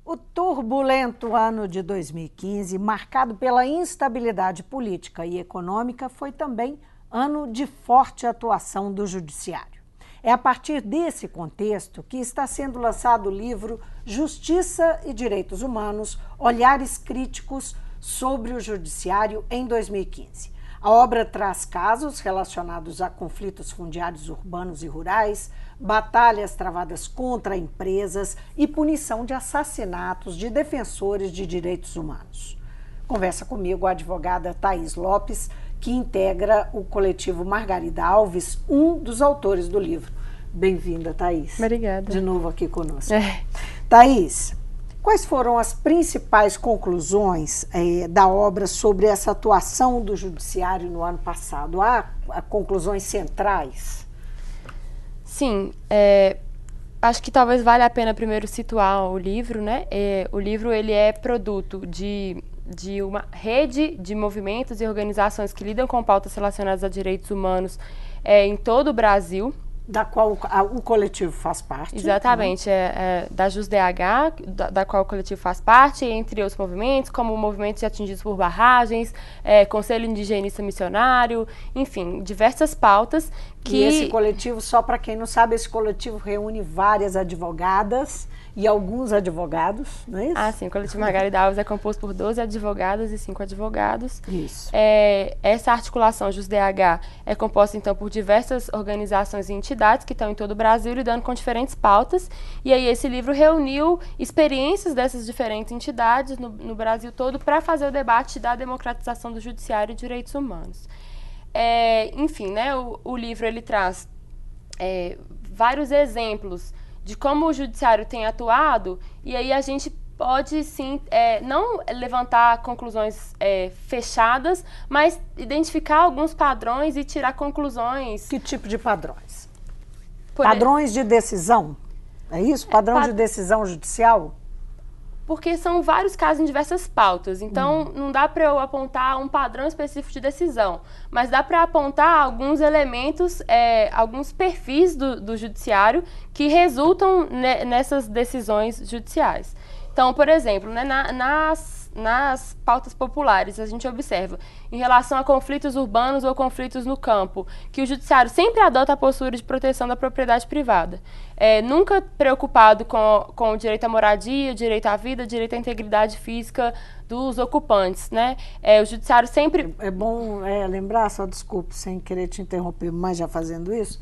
O turbulento ano de 2015, marcado pela instabilidade política e econômica, foi também ano de forte atuação do Judiciário. É a partir desse contexto que está sendo lançado o livro Justiça e Direitos Humanos, Olhares Críticos sobre o Judiciário em 2015. A obra traz casos relacionados a conflitos fundiários urbanos e rurais, batalhas travadas contra empresas e punição de assassinatos de defensores de direitos humanos. Conversa comigo a advogada Thaís Lopes, que integra o coletivo Margarida Alves, um dos autores do livro. Bem-vinda, Thaís. Obrigada. De novo aqui conosco. Thaís, quais foram as principais conclusões da obra sobre essa atuação do Judiciário no ano passado? Há conclusões centrais? Sim, acho que talvez valha a pena primeiro situar o livro, né? O livro ele é produto de uma rede de movimentos e organizações que lidam com pautas relacionadas a direitos humanos em todo o Brasil. Da qual o coletivo faz parte. Exatamente, da JusDH, da qual o coletivo faz parte, entre outros movimentos, como o Movimento de Atingidos por Barragens, Conselho Indigenista Missionário, enfim, diversas pautas que... E esse coletivo, só para quem não sabe, esse coletivo reúne várias advogadas e alguns advogados, não é isso? Ah, sim, o coletivo Margarida Alves é composto por 12 advogadas e 5 advogados. Isso. Essa articulação JusDH é composta, então, por diversas organizações e entidades que estão em todo o Brasil lidando com diferentes pautas. E aí esse livro reuniu experiências dessas diferentes entidades no Brasil todo para fazer o debate da democratização do judiciário e direitos humanos. Enfim, né, o livro ele traz vários exemplos de como o judiciário tem atuado, e aí a gente pode, sim, não levantar conclusões fechadas, mas identificar alguns padrões e tirar conclusões. Que tipo de padrões? Padrões de decisão? É isso? Padrão de decisão judicial? Porque são vários casos em diversas pautas, então não dá para eu apontar um padrão específico de decisão, mas dá para apontar alguns elementos, alguns perfis do judiciário que resultam nessas decisões judiciais. Então, por exemplo, né, nas pautas populares, a gente observa, em relação a conflitos urbanos ou conflitos no campo, que o judiciário sempre adota a postura de proteção da propriedade privada. Nunca preocupado com o direito à moradia, direito à vida, direito à integridade física dos ocupantes, né? O judiciário sempre... É bom lembrar, só desculpe, sem querer te interromper, mas já fazendo isso,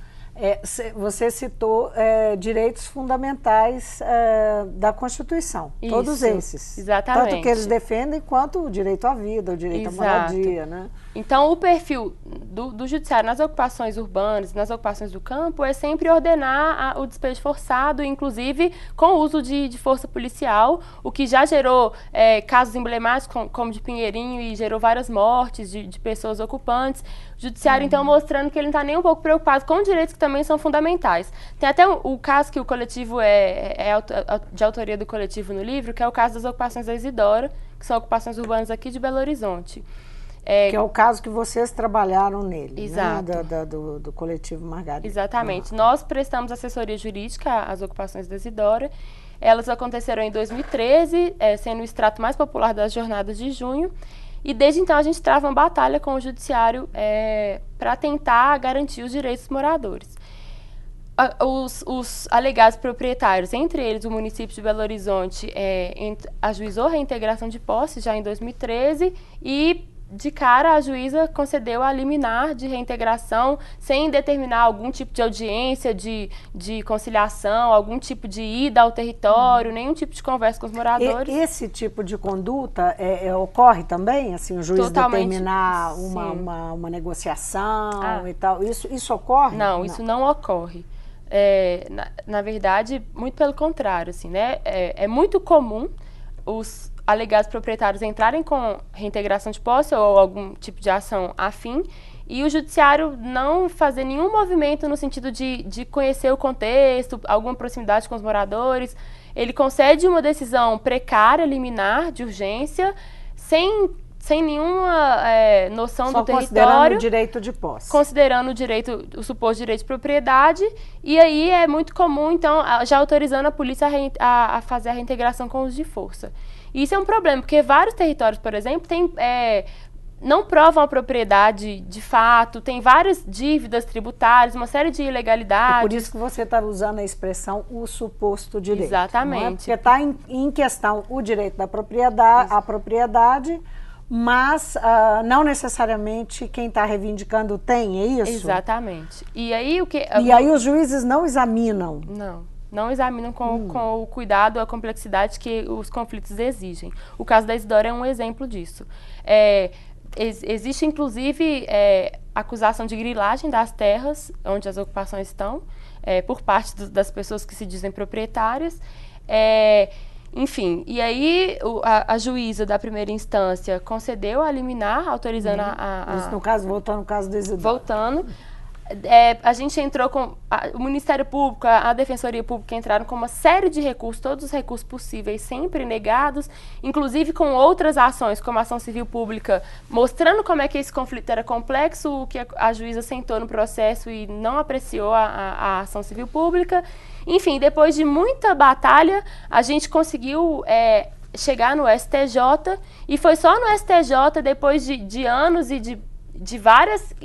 você citou direitos fundamentais da Constituição, isso, todos esses. Exatamente. Tanto que eles defendem quanto o direito à vida, o direito à moradia, né? Então, o perfil do judiciário nas ocupações urbanas, nas ocupações do campo, é sempre ordenar o despejo forçado, inclusive com o uso de força policial, o que já gerou casos emblemáticos, como de Pinheirinho, e gerou várias mortes de pessoas ocupantes. O judiciário, então, mostrando que ele não está nem um pouco preocupado com direitos que também são fundamentais. Tem até o caso que o coletivo de autoria do coletivo no livro, que é o caso das ocupações da Isidora, que são ocupações urbanas aqui de Belo Horizonte. Que é o caso que vocês trabalharam nele, exato, né? do coletivo Margarida. Exatamente. Nós prestamos assessoria jurídica às ocupações da Isidora. Elas aconteceram em 2013, sendo o extrato mais popular das jornadas de junho. E desde então a gente trava uma batalha com o judiciário para tentar garantir os direitos dos moradores. Os alegados proprietários, entre eles o município de Belo Horizonte, ajuizou a reintegração de posse já em 2013 e, de cara, a juíza concedeu a liminar de reintegração sem determinar algum tipo de audiência, de conciliação, algum tipo de ida ao território, nenhum tipo de conversa com os moradores. Esse tipo de conduta ocorre também? Assim, o juiz determinar uma negociação e tal? Isso ocorre? Não, isso não ocorre. Na verdade, muito pelo contrário, assim, né? É muito comum os alegados proprietários entrarem com reintegração de posse ou algum tipo de ação afim e o judiciário não fazer nenhum movimento no sentido de conhecer o contexto, alguma proximidade com os moradores. Ele concede uma decisão precária, liminar, de urgência, sem sem nenhuma noção só do território. Considerando o direito de posse. Considerando o suposto direito de propriedade. E aí é muito comum, então, já autorizando a polícia a fazer a reintegração com uso de força. E isso é um problema, porque vários territórios, por exemplo, não provam a propriedade de fato, tem várias dívidas tributárias, uma série de ilegalidades. É por isso que você está usando a expressão o suposto direito. Exatamente. Não é? Porque está em questão o direito da propriedade, a propriedade, mas não necessariamente quem está reivindicando tem, é isso? Exatamente. E aí aí os juízes não examinam? Não examinam com o cuidado, a complexidade que os conflitos exigem. O caso da Isidora é um exemplo disso. Existe, inclusive, acusação de grilagem das terras onde as ocupações estão, por parte das pessoas que se dizem proprietárias. Enfim, e aí a juíza da primeira instância concedeu a liminar, autorizando Isso no caso, voltando no caso do Isidora. Voltando. A gente entrou com... o Ministério Público, a Defensoria Pública entraram com uma série de recursos, todos os recursos possíveis, sempre negados, inclusive com outras ações, como a ação civil pública, mostrando como é que esse conflito era complexo, o que a juíza sentou no processo e não apreciou a ação civil pública. Enfim, depois de muita batalha, a gente conseguiu chegar no STJ, e foi só no STJ, depois de anos e de várias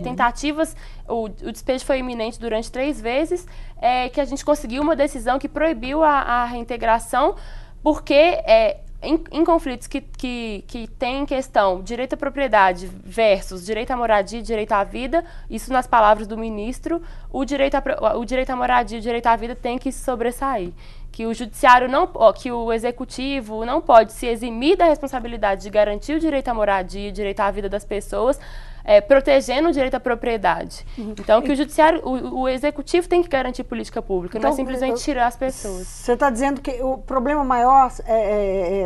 tentativas, o despejo foi iminente durante 3 vezes, que a gente conseguiu uma decisão que proibiu a reintegração, porque em conflitos que tem em questão direito à propriedade versus direito à moradia e direito à vida, isso nas palavras do ministro, o direito à moradia e o direito à vida tem que se sobressair. Que o judiciário que o executivo não pode se eximir da responsabilidade de garantir o direito à moradia e o direito à vida das pessoas, protegendo o direito à propriedade. Então, que o judiciário, o executivo tem que garantir política pública, não é simplesmente tirar as pessoas. Você está dizendo que o problema maior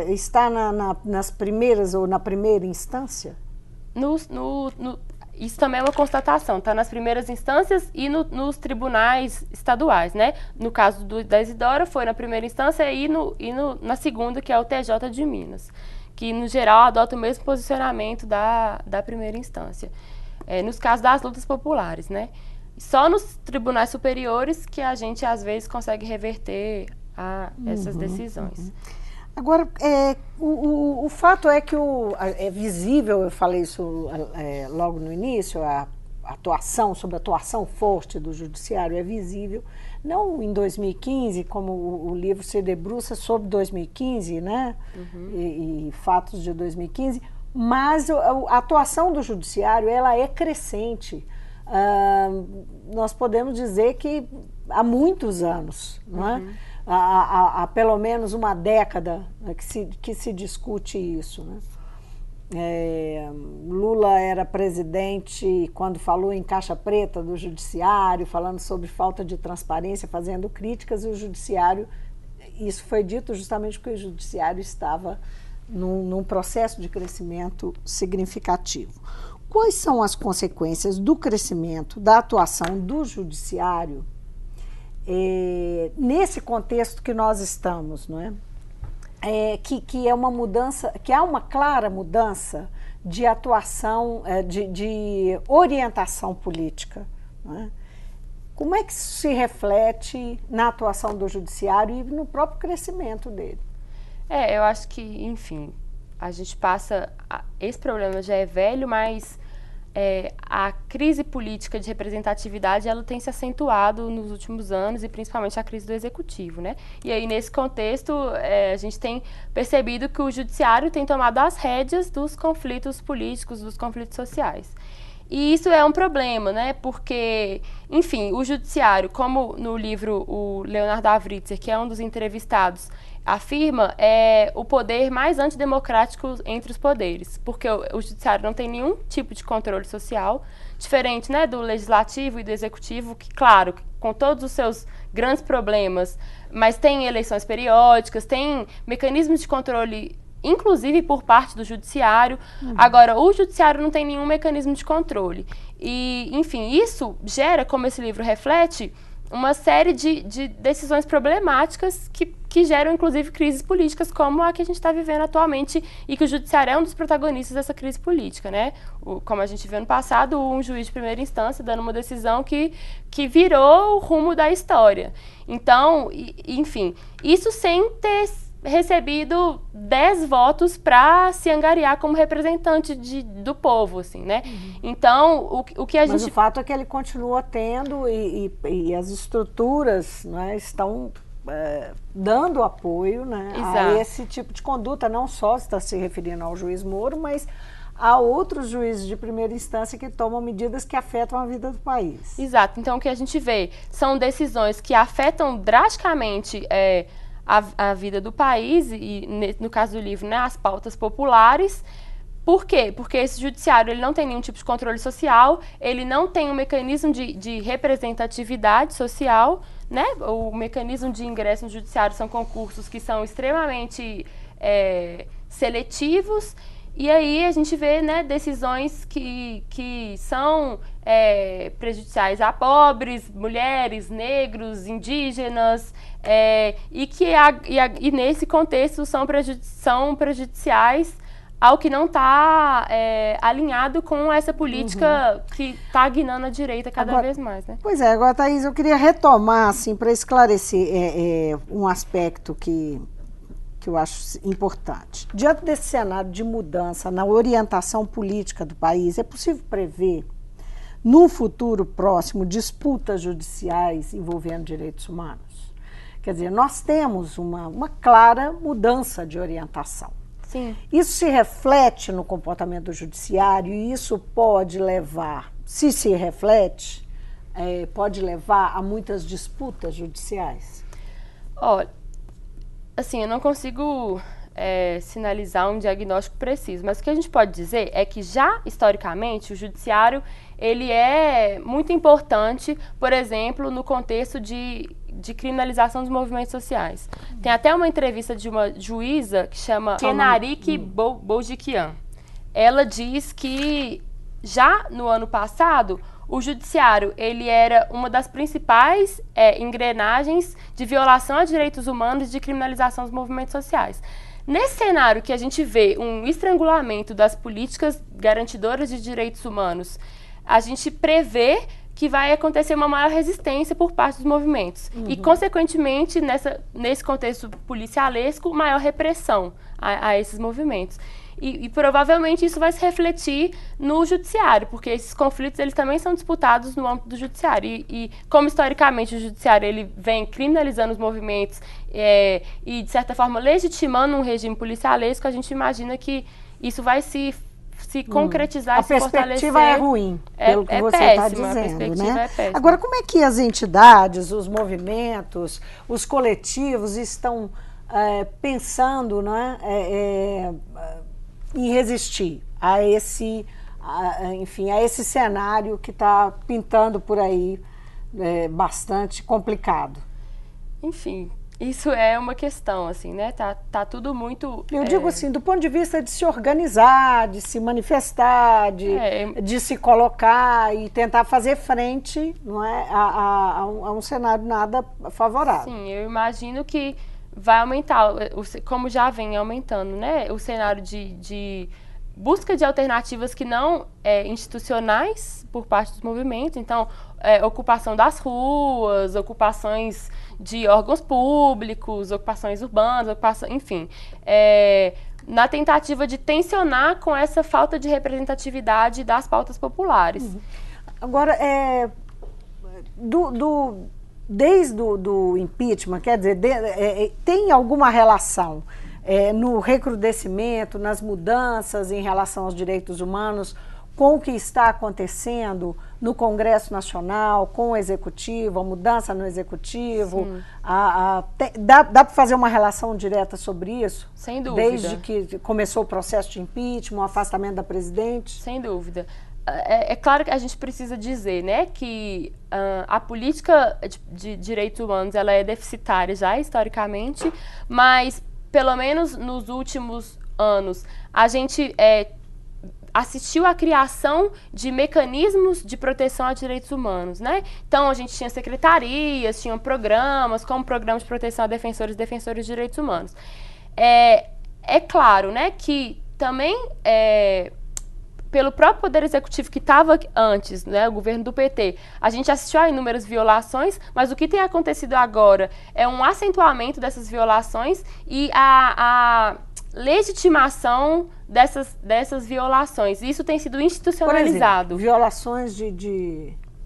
está nas primeiras ou na primeira instância? Isso também é uma constatação, está nas primeiras instâncias e nos tribunais estaduais, né? No caso da Isidora, foi na primeira instância e na segunda, que é o TJ de Minas, que, no geral, adota o mesmo posicionamento da primeira instância. Nos casos das lutas populares, né? Só nos tribunais superiores que a gente, às vezes, consegue reverter essas decisões. Agora, o fato é que é visível, eu falei isso logo no início, a atuação forte do judiciário é visível, não em 2015, como o livro se debruça sobre 2015, né? E fatos de 2015, mas a atuação do judiciário, ela é crescente. Nós podemos dizer que há muitos anos, não é? Há pelo menos uma década que se discute isso, né? Lula era presidente quando falou em caixa preta do judiciário, falando sobre falta de transparência, fazendo críticas, e o judiciário, isso foi dito justamente porque o judiciário estava num processo de crescimento significativo. Quais são as consequências do crescimento da atuação do judiciário nesse contexto que nós estamos, não é? Que é uma mudança, que há uma clara mudança de atuação, de orientação política, não é? Como é que isso se reflete na atuação do judiciário e no próprio crescimento dele? Eu acho que, enfim, a gente passa... Esse problema já é velho, mas a crise política de representatividade, ela tem se acentuado nos últimos anos, e principalmente a crise do executivo, né? E aí, nesse contexto, a gente tem percebido que o judiciário tem tomado as rédeas dos conflitos políticos, dos conflitos sociais. E isso é um problema, né? Porque, enfim, o judiciário, como no livro o Leonardo Avritzer, que é um dos entrevistados, afirma, é o poder mais antidemocrático entre os poderes, porque o judiciário não tem nenhum tipo de controle social, diferente, né, do legislativo e do executivo, que, claro, com todos os seus grandes problemas, mas tem eleições periódicas, tem mecanismos de controle, inclusive por parte do judiciário. Agora, o judiciário não tem nenhum mecanismo de controle. E, enfim, isso gera, como esse livro reflete, uma série de decisões problemáticas que geram, inclusive, crises políticas como a que a gente está vivendo atualmente e que o judiciário é um dos protagonistas dessa crise política, né? Como a gente viu no passado, um juiz de primeira instância dando uma decisão que virou o rumo da história. Então, enfim, isso sem ter recebido 10 votos para se angariar como representante do povo, assim, né? Então, o que a gente... Mas o fato é que ele continua tendo e as estruturas, né, estão dando apoio, né, a esse tipo de conduta, não só está se referindo ao juiz Moro, mas há outros juízes de primeira instância que tomam medidas que afetam a vida do país. Exato. Então, o que a gente vê são decisões que afetam drasticamente a vida do país e, no caso do livro, né, as pautas populares. Por quê? Porque esse judiciário ele não tem nenhum tipo de controle social, ele não tem um mecanismo de representatividade social, né? O mecanismo de ingresso no judiciário são concursos que são extremamente seletivos. E aí a gente vê, né, decisões que são prejudiciais a pobres, mulheres, negros, indígenas, e nesse contexto são prejudiciais ao que não está alinhado com essa política que está guinando a direita cada vez mais, né? Pois é, agora, Thaís, eu queria retomar, assim, para esclarecer um aspecto que eu acho importante. Diante desse cenário de mudança na orientação política do país, é possível prever, no futuro próximo, disputas judiciais envolvendo direitos humanos? Quer dizer, nós temos uma clara mudança de orientação. Sim. Isso se reflete no comportamento do judiciário e isso pode levar, se reflete, pode levar a muitas disputas judiciais? Olha, assim, eu não consigo sinalizar um diagnóstico preciso, mas o que a gente pode dizer é que já historicamente o judiciário ele é muito importante, por exemplo, no contexto de criminalização dos movimentos sociais. Tem até uma entrevista de uma juíza que chama Kenarik Boudikian. Ela diz que já no ano passado o judiciário ele era uma das principais engrenagens de violação a direitos humanos e de criminalização dos movimentos sociais. Nesse cenário que a gente vê um estrangulamento das políticas garantidoras de direitos humanos, a gente prevê que vai acontecer uma maior resistência por parte dos movimentos. E, consequentemente, nesse contexto policialesco, maior repressão a esses movimentos. E provavelmente isso vai se refletir no judiciário, porque esses conflitos eles também são disputados no âmbito do judiciário. E como historicamente o judiciário ele vem criminalizando os movimentos e, de certa forma, legitimando um regime policialesco, a gente imagina que isso vai se concretizar e se fortalecer. A perspectiva é ruim, pelo que você está dizendo, a perspectiva né? é péssima. Agora, como é que as entidades, os movimentos, os coletivos estão pensando, né, em resistir a esse cenário que está pintando por aí bastante complicado? Enfim, isso é uma questão, assim, né? Tá tudo muito... Eu digo assim, do ponto de vista de se organizar, de se manifestar, de se colocar e tentar fazer frente, não é, a um cenário nada favorável. Sim, eu imagino que vai aumentar, como já vem aumentando, né? O cenário de busca de alternativas que não institucionais por parte dos movimentos. Então, ocupação das ruas, ocupações de órgãos públicos, ocupações urbanas, enfim. Na tentativa de tensionar com essa falta de representatividade das pautas populares. Agora, desde o impeachment, quer dizer, tem alguma relação no recrudescimento, nas mudanças em relação aos direitos humanos, com o que está acontecendo no Congresso Nacional, com o Executivo, a mudança no Executivo? Dá para fazer uma relação direta sobre isso? Sem dúvida. Desde que começou o processo de impeachment, o afastamento da presidente? Sem dúvida. É claro que a gente precisa dizer, né, que a política de direitos humanos ela é deficitária já historicamente, mas pelo menos nos últimos anos a gente assistiu à criação de mecanismos de proteção a direitos humanos, né? Então, a gente tinha secretarias, tinham programas, como Programa de Proteção a Defensores e Defensoras de Direitos Humanos. É claro, né, que também, pelo próprio Poder Executivo que estava antes, né, o governo do PT, a gente assistiu a inúmeras violações, mas o que tem acontecido agora é um acentuamento dessas violações e a legitimação dessas violações. Isso tem sido institucionalizado. Por exemplo, violações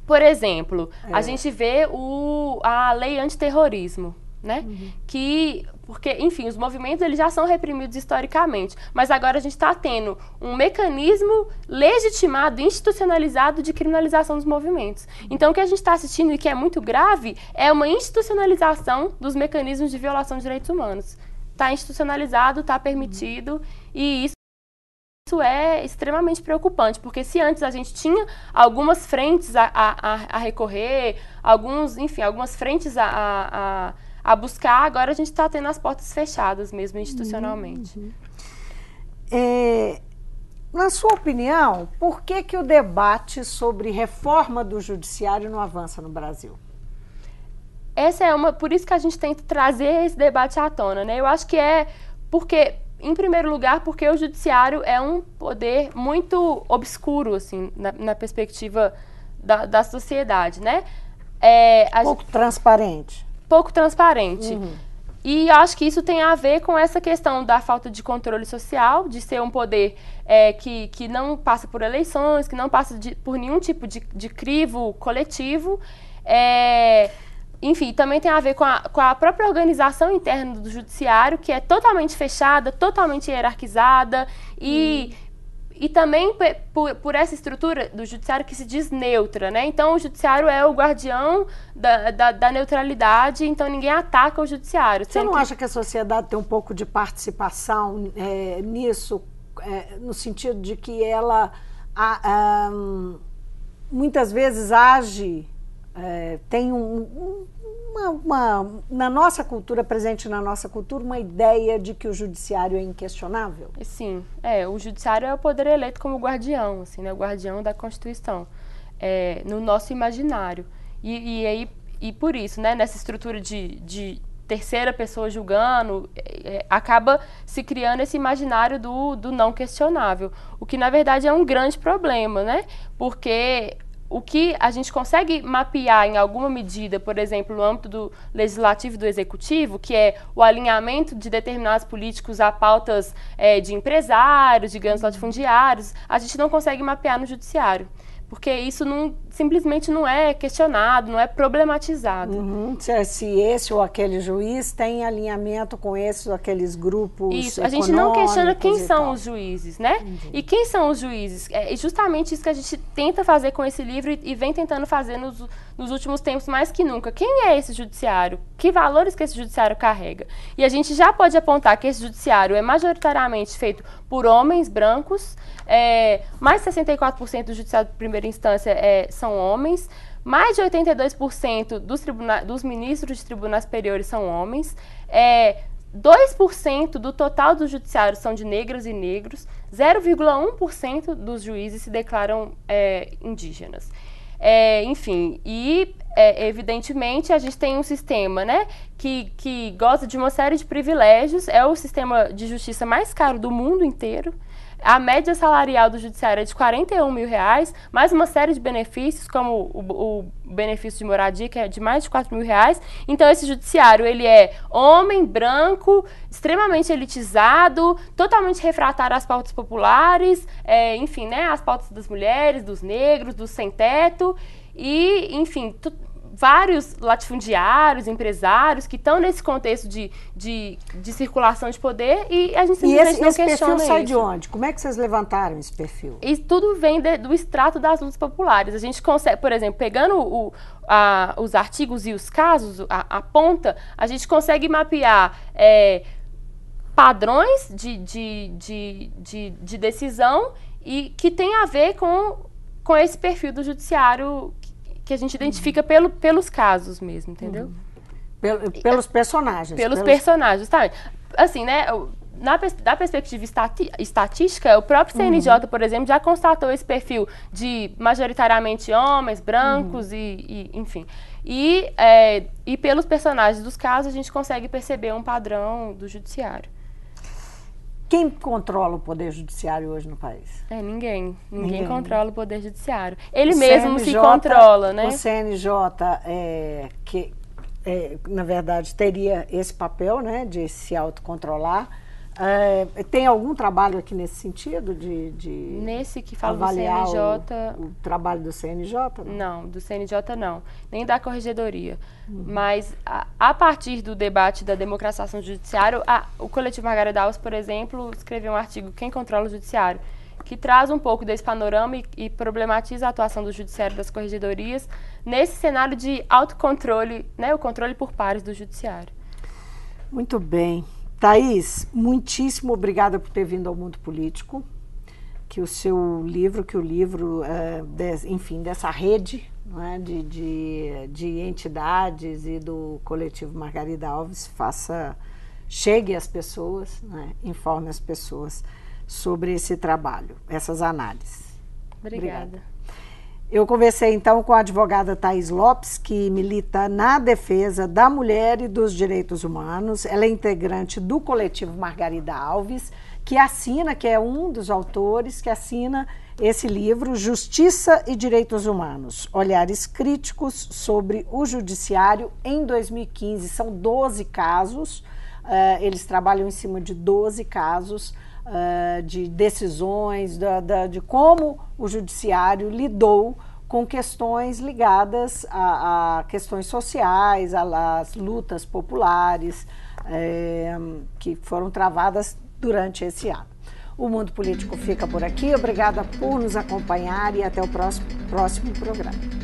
Por exemplo, a gente vê a lei antiterrorismo, né? Porque, enfim, os movimentos eles já são reprimidos historicamente, mas agora a gente está tendo um mecanismo legitimado, institucionalizado de criminalização dos movimentos. Então, o que a gente está assistindo e que é muito grave é uma institucionalização dos mecanismos de violação de direitos humanos. Está institucionalizado, está permitido, e isso é extremamente preocupante, porque se antes a gente tinha algumas frentes a recorrer, algumas frentes a buscar, agora a gente está tendo as portas fechadas mesmo, institucionalmente. Na sua opinião, por que o debate sobre reforma do judiciário não avança no Brasil? Por isso que a gente tenta trazer esse debate à tona, né? Eu acho que porque, em primeiro lugar, porque o judiciário é um poder muito obscuro, assim, na perspectiva da sociedade, né? Pouco transparente. Pouco transparente. E eu acho que isso tem a ver com essa questão da falta de controle social, de ser um poder que não passa por eleições, que não passa por nenhum tipo de crivo coletivo. Enfim, também tem a ver com a própria organização interna do judiciário, que é totalmente fechada, totalmente hierarquizada, e também por essa estrutura do judiciário que se diz neutra, né? Então, o judiciário é o guardião da neutralidade, então ninguém ataca o judiciário. Você não acha que a sociedade tem um pouco de participação nisso, no sentido de que ela muitas vezes age... tem na nossa cultura, presente na nossa cultura, uma ideia de que o judiciário é inquestionável? Sim, o judiciário é o poder eleito como guardião, assim, né, o guardião da Constituição, no nosso imaginário. E por isso, né, nessa estrutura de terceira pessoa julgando, acaba se criando esse imaginário do não questionável, o que na verdade é um grande problema, né, porque... O que a gente consegue mapear em alguma medida, por exemplo, no âmbito do legislativo e do executivo, que é o alinhamento de determinados políticos a pautas de empresários, de ganhos latifundiários, a gente não consegue mapear no judiciário, porque isso simplesmente não é questionado, não é problematizado. Se esse ou aquele juiz tem alinhamento com esses ou aqueles grupos. Isso, a gente não questiona quem são os juízes, né? E quem são os juízes? É justamente isso que a gente tenta fazer com esse livro e vem tentando fazer nos últimos tempos mais que nunca. Quem é esse judiciário? Que valores que esse judiciário carrega? E a gente já pode apontar que esse judiciário é majoritariamente feito por homens brancos, mais de 64% do judiciário de primeira instância são homens, mais de 82% dos ministros de tribunais superiores são homens, 2% do total do judiciário são de negras e negros, 0,1% dos juízes se declaram indígenas. Enfim, evidentemente a gente tem um sistema, né, que goza de uma série de privilégios, é o sistema de justiça mais caro do mundo inteiro. A média salarial do judiciário é de R$41 mil, mais uma série de benefícios, como o benefício de moradia, que é de mais de R$4 mil. Então, esse judiciário, ele é homem, branco, extremamente elitizado, totalmente refratário às pautas populares, enfim, né, às pautas das mulheres, dos negros, dos sem-teto, e, enfim, vários latifundiários, empresários que estão nesse contexto de circulação de poder e a gente simplesmente não questiona isso. Esse perfil sai de onde? Como é que vocês levantaram esse perfil? Isso tudo vem do extrato das lutas populares. A gente consegue, por exemplo, pegando os artigos e os casos, a ponta, a gente consegue mapear padrões de decisão e que tem a ver com esse perfil do judiciário que a gente identifica pelos casos mesmo, entendeu? Pelos personagens. Pelos personagens, tá? Assim, né? da perspectiva estatística, o próprio CNJ, por exemplo, já constatou esse perfil de majoritariamente homens, brancos enfim. E pelos personagens dos casos, a gente consegue perceber um padrão do judiciário. Quem controla o poder judiciário hoje no país? Ninguém. Ninguém controla o poder judiciário. Ele mesmo se controla, né? O CNJ, na verdade, teria esse papel, né, de se autocontrolar. Tem algum trabalho aqui nesse sentido nesse que fala avaliar do CNJ, o trabalho do CNJ? Não, do CNJ não, nem da Corregedoria. Mas a partir do debate da democratização do judiciário, o Coletivo Margarida Alves, por exemplo, escreveu um artigo Quem Controla o Judiciário, que traz um pouco desse panorama e problematiza a atuação do judiciário e das corregedorias nesse cenário de autocontrole, né, o controle por pares do judiciário. Muito bem. Thaís, muitíssimo obrigada por ter vindo ao Mundo Político, que o livro, enfim, dessa rede, né, de entidades e do Coletivo Margarida Alves chegue às pessoas, né, informe as pessoas sobre esse trabalho, essas análises. Obrigada. Eu conversei então com a advogada Thaís Lopes, que milita na defesa da mulher e dos direitos humanos. Ela é integrante do Coletivo Margarida Alves, que é um dos autores que assina esse livro, Justiça e Direitos Humanos, Olhares Críticos sobre o Judiciário em 2015. São 12 casos, eles trabalham em cima de 12 casos, de decisões, de como o judiciário lidou com questões ligadas a questões sociais, às lutas populares que foram travadas durante esse ano. O Mundo Político fica por aqui. Obrigada por nos acompanhar e até o próximo programa.